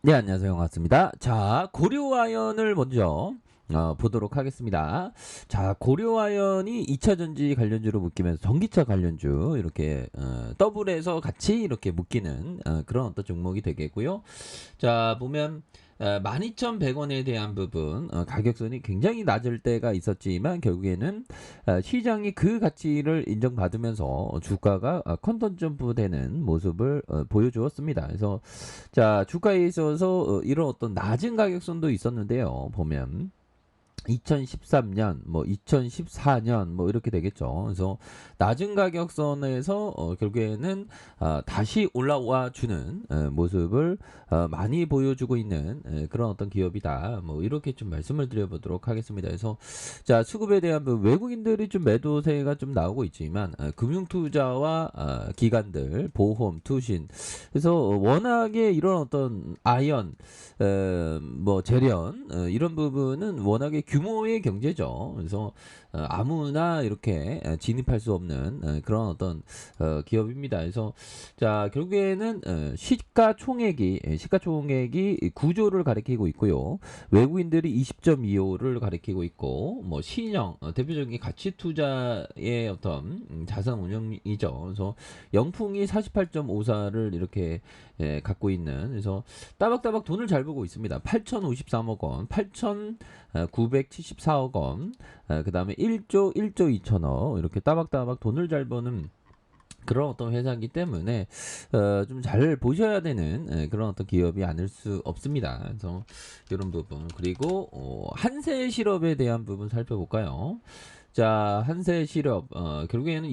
네, 안녕하세요. 반갑습니다. 자, 고려아연을 먼저 보도록 하겠습니다. 자, 고려아연이 2차 전지 관련주로 묶이면서 전기차 관련주 이렇게 더블해서 같이 이렇게 묶이는 그런 어떤 종목이 되겠고요. 자, 보면 12,100원에 대한 부분 가격선이 굉장히 낮을 때가 있었지만 결국에는 시장이 그 가치를 인정받으면서 주가가 컨턴 점프되는 모습을 보여주었습니다. 그래서 자, 주가에 있어서 이런 어떤 낮은 가격선도 있었는데요. 보면 2013년, 뭐 2014년 뭐 이렇게 되겠죠. 그래서 낮은 가격선에서 결국에는 다시 올라와 주는 모습을 많이 보여주고 있는 그런 어떤 기업이다. 뭐 이렇게 좀 말씀을 드려보도록 하겠습니다. 그래서 자, 수급에 대한 외국인들이 좀 매도세가 좀 나오고 있지만 금융투자와 기관들, 보험, 투신, 그래서 워낙에 이런 어떤 아연, 뭐 재련 이런 부분은 워낙에 규모의 경제죠. 그래서 아무나 이렇게 진입할 수 없는 그런 어떤 기업입니다. 그래서 자, 결국에는 시가총액이 9조를 가리키고 있고요. 외국인들이 20.25를 가리키고 있고, 뭐 신형 대표적인 가치 투자의 어떤 자산 운용이죠. 그래서 영풍이 48.54를 이렇게 갖고 있는, 그래서 따박따박 돈을 잘 벌고 있습니다. 8,053억 원, 8,974억 원, 그 다음에 1조 2천억 이렇게 따박따박 돈을 잘 버는 그런 어떤 회사이기 때문에 좀 잘 보셔야 되는 그런 어떤 기업이 아닐 수 없습니다. 그래서 이런 부분, 그리고 한세실업에 대한 부분 살펴볼까요? 자, 한세실업 결국에는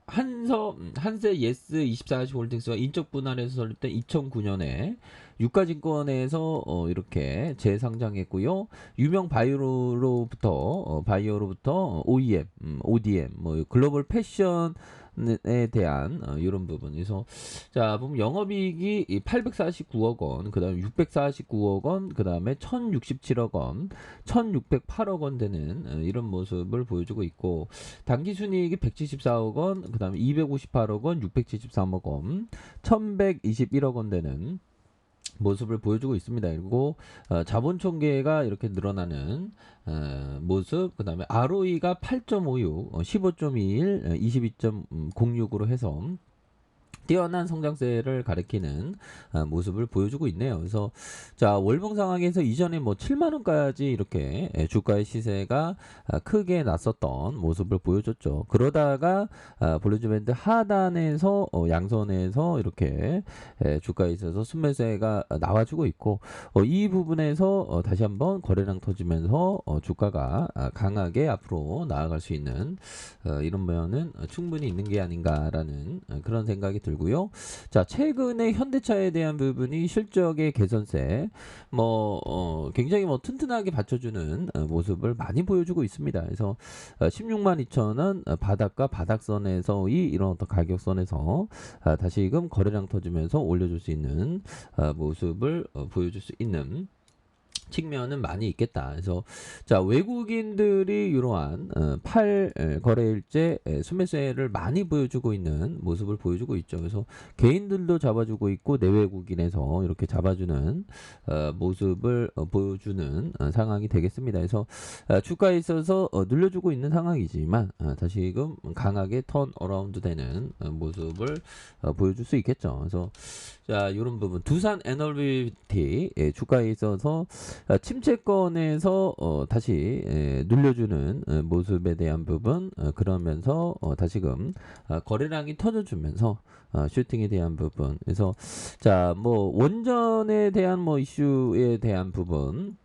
한세 예스 24시 홀딩스가 인적 분할해서 설립 때 2009년에 유가증권에서 이렇게 재상장했고요. 유명 바이오로부터 OEM, ODM, 뭐 글로벌 패션에 대한 이런 부분에서 자, 보면 영업이익이 849억 원, 그다음에 649억 원, 그다음에 1,067억 원, 1,608억 원 되는 이런 모습을 보여주고 있고, 당기순이익이 174억 원, 그다음에 258억 원, 673억 원, 1,121억 원 되는 모습을 보여주고 있습니다. 그리고 자본 총계가 이렇게 늘어나는 모습, 그 다음에 ROE가 8.56, 15.21, 22.06으로 해서 뛰어난 성장세를 가리키는 모습을 보여주고 있네요. 그래서 자, 월봉 상황에서 이전에 뭐 7만 원까지 이렇게 주가의 시세가 크게 났었던 모습을 보여줬죠. 그러다가 볼리지드 밴드 하단에서 양선에서 이렇게 주가에 있어서 순매수가 나와주고 있고, 이 부분에서 다시 한번 거래량 터지면서 주가가 강하게 앞으로 나아갈 수 있는 이런 면은 충분히 있는 게 아닌가라는 그런 생각이 들고요. 자, 최근에 현대차에 대한 부분이 실적의 개선세, 뭐 굉장히 뭐 튼튼하게 받쳐주는 모습을 많이 보여주고 있습니다. 그래서 16만 2천 원 바닥과 바닥선에서의 이런 어떤 가격선에서 다시금 거래량 터지면서 올려줄 수 있는 모습을 보여줄 수 있는 측면은 많이 있겠다. 그래서 자, 외국인들이 이러한 거래일제 순매수를 많이 보여주고 있는 모습을 보여주고 있죠. 그래서 개인들도 잡아주고 있고 내외국인에서 이렇게 잡아주는 모습을 보여주는 상황이 되겠습니다. 그래서 주가에 있어서 눌려주고 있는 상황이지만 다시금 강하게 턴 어라운드 되는 모습을 보여줄 수 있겠죠. 그래서 자, 이런 부분 두산 에너비티 주가에 있어서 침체권에서 다시 눌려주는 모습에 대한 부분, 그러면서 다시금 거래량이 터져주면서 슈팅에 대한 부분, 그래서 자, 뭐 원전에 대한 뭐 이슈에 대한 부분,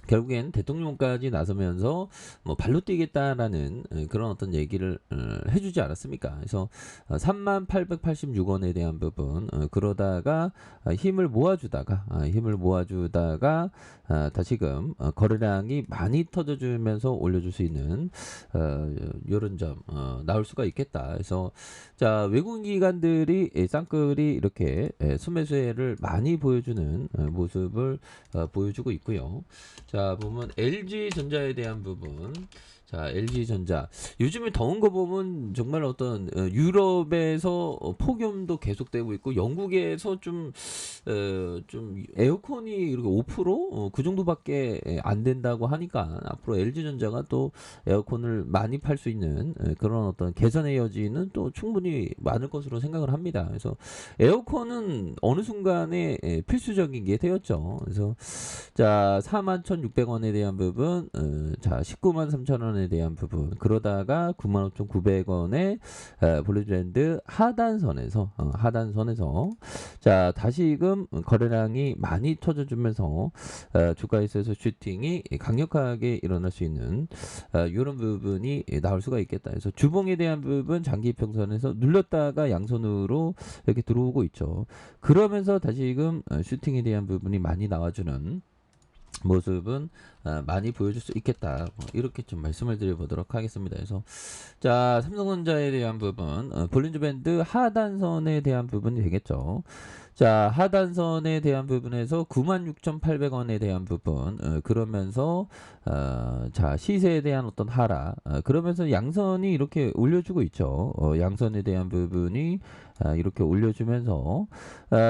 결국엔 대통령까지 나서면서 뭐 발로 뛰겠다라는 그런 어떤 얘기를 해주지 않았습니까? 그래서 3886원에 대한 부분, 그러다가 힘을 모아주다가 다시금 거래량이 많이 터져주면서 올려줄 수 있는 이런 점 나올 수가 있겠다. 그래서 자, 외국 기관들이 쌍끌이 이렇게 순매수를 많이 보여주는 모습을 보여주고 있고요. 자, 보면 LG전자에 대한 부분, 자, LG전자. 요즘에 더운 거 보면 정말 어떤 유럽에서 폭염도 계속되고 있고 영국에서 좀 에어컨이 이렇게 5% 그 정도밖에 안 된다고 하니까 앞으로 LG전자가 또 에어컨을 많이 팔 수 있는 그런 어떤 개선의 여지는 또 충분히 많을 것으로 생각을 합니다. 그래서 에어컨은 어느 순간에 필수적인 게 되었죠. 그래서 자, 41,600원에 대한 부분, 자, 193,000원에 대한 부분, 그러다가 95,900원에 블루즈랜드 하단선에서, 자, 다시금 거래량이 많이 터져주면서 주가에 있어서 슈팅이 강력하게 일어날 수 있는 이런 부분이 나올 수가 있겠다. 그래서 주봉에 대한 부분 장기 평선에서 눌렸다가 양손으로 이렇게 들어오고 있죠. 그러면서 다시금 슈팅에 대한 부분이 많이 나와주는 모습은 많이 보여줄 수 있겠다. 이렇게 좀 말씀을 드려보도록 하겠습니다. 그래서 자, 삼성전자에 대한 부분, 볼린저 밴드 하단선에 대한 부분이 되겠죠. 자, 하단선에 대한 부분에서 96,800원에 대한 부분, 그러면서 자, 시세에 대한 어떤 하락, 그러면서 양선이 이렇게 올려주고 있죠. 양선에 대한 부분이 이렇게 올려주면서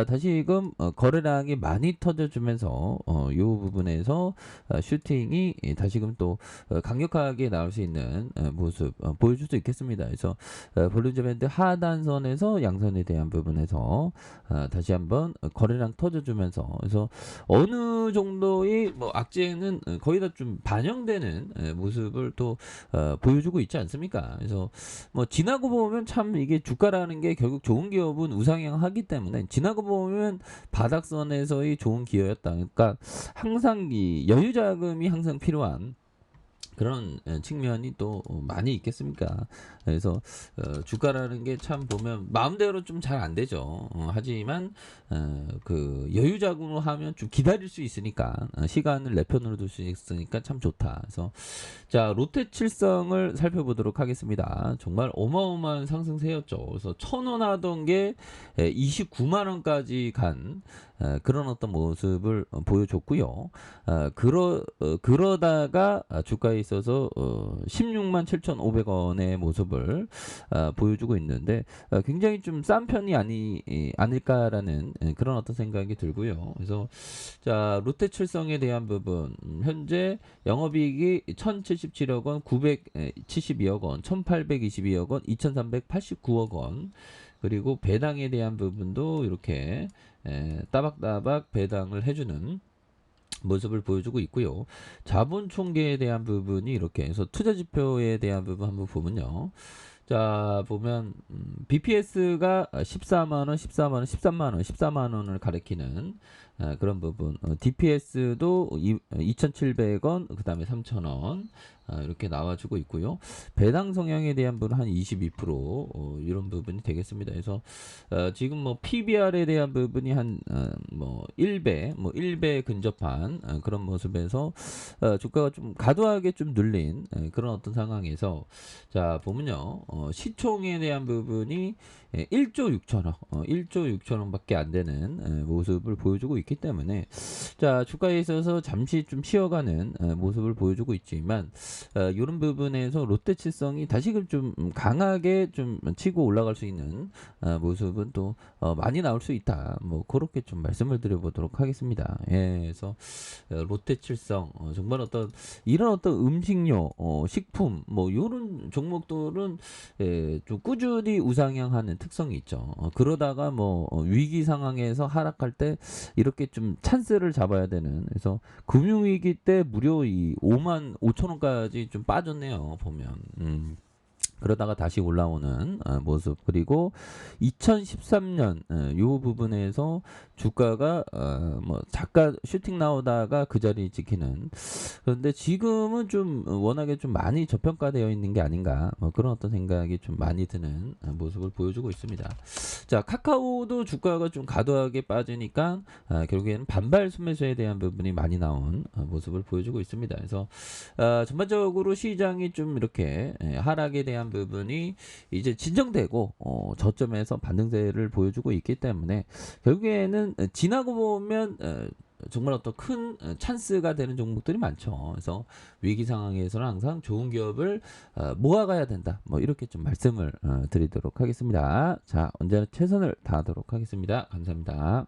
다시금 거래량이 많이 터져주면서 이 부분에서 슈팅이 다시금 또 강력하게 나올 수 있는 모습 보여줄 수 있겠습니다. 그래서 볼린저 밴드 하단선에서 양선에 대한 부분에서 다시 한번 거래량 터져주면서 그래서 어느 정도의 뭐 악재는 거의 다 좀 반영되는 모습을 또 보여주고 있지 않습니까? 그래서 뭐 지나고 보면 참 이게 주가라는 게 결국 좋은 기업은 우상향하기 때문에 지나고 보면 바닥선에서의 좋은 기회였다. 그러니까 항상 이 여유 자금이 항상 필요한 그런 측면이 또 많이 있겠습니까? 그래서 주가라는 게 참 보면 마음대로 좀 잘 안 되죠. 하지만 그 여유 자금으로 하면 좀 기다릴 수 있으니까 시간을 내 편으로 둘 수 있으니까 참 좋다. 그래서 자, 롯데칠성을 살펴보도록 하겠습니다. 정말 어마어마한 상승세였죠. 그래서 1,000원 하던 게 29만 원까지 간 그런 어떤 모습을 보여줬고요. 그러다가 주가에 있어서 16만 7,500원의 모습을 보여주고 있는데 굉장히 좀 싼 편이 아닐까라는 그런 어떤 생각이 들고요. 그래서 자, 롯데칠성에 대한 부분 현재 영업이익이 1,077억 원, 972억 원, 1,822억 원, 2,389억 원 그리고 배당에 대한 부분도 이렇게 따박따박 배당을 해주는 모습을 보여주고 있고요. 자본 총계에 대한 부분이 이렇게 해서 투자 지표에 대한 부분 한번 보면요. 자, 보면 BPS가 14만 원, 14만 원, 13만 원, 14만 원을 가리키는 그런 부분. DPS도 2,700원, 그다음에 3,000원. 이렇게 나와주고 있고요. 배당 성향에 대한 부분 한 22% 이런 부분이 되겠습니다. 그래서 지금 뭐 PBR에 대한 부분이 한 뭐 1배 근접한 그런 모습에서 주가가 좀 과도하게 좀 눌린 그런 어떤 상황에서 자, 보면요. 시총에 대한 부분이 1조 6천억, 1조 6천억밖에 안 되는 모습을 보여주고 있기 때문에 자, 주가에 있어서 잠시 좀 쉬어가는 모습을 보여주고 있지만 이런 부분에서 롯데칠성이 다시금 좀 강하게 좀 치고 올라갈 수 있는 모습은 또 많이 나올 수 있다. 뭐 그렇게 좀 말씀을 드려보도록 하겠습니다. 예, 그래서 롯데칠성 정말 어떤 이런 어떤 음식료, 식품 뭐 이런 종목들은 좀 꾸준히 우상향하는 특성이 있죠. 그러다가 뭐 위기 상황에서 하락할 때 이렇게 좀 찬스를 잡아야 되는. 그래서 금융위기 때 무려 이 5만 5천 원까지 좀 빠졌네요. 보면. 그러다가 다시 올라오는 모습 그리고 2013년 요 부분에서 주가가 뭐 잠깐 슈팅 나오다가 그 자리 지키는 그런데 지금은 좀 워낙에 좀 많이 저평가되어 있는 게 아닌가 뭐 그런 어떤 생각이 좀 많이 드는 모습을 보여주고 있습니다. 자, 카카오도 주가가 좀 과도하게 빠지니까 결국에는 반발 순매수에 대한 부분이 많이 나온 모습을 보여주고 있습니다. 그래서 전반적으로 시장이 좀 이렇게 하락에 대한 부분이 이제 진정되고 저점에서 반등세를 보여주고 있기 때문에 결국에는 지나고 보면 정말 어떤 큰 찬스가 되는 종목들이 많죠. 그래서 위기 상황에서는 항상 좋은 기업을 모아가야 된다. 뭐 이렇게 좀 말씀을 드리도록 하겠습니다. 자, 언제나 최선을 다하도록 하겠습니다. 감사합니다.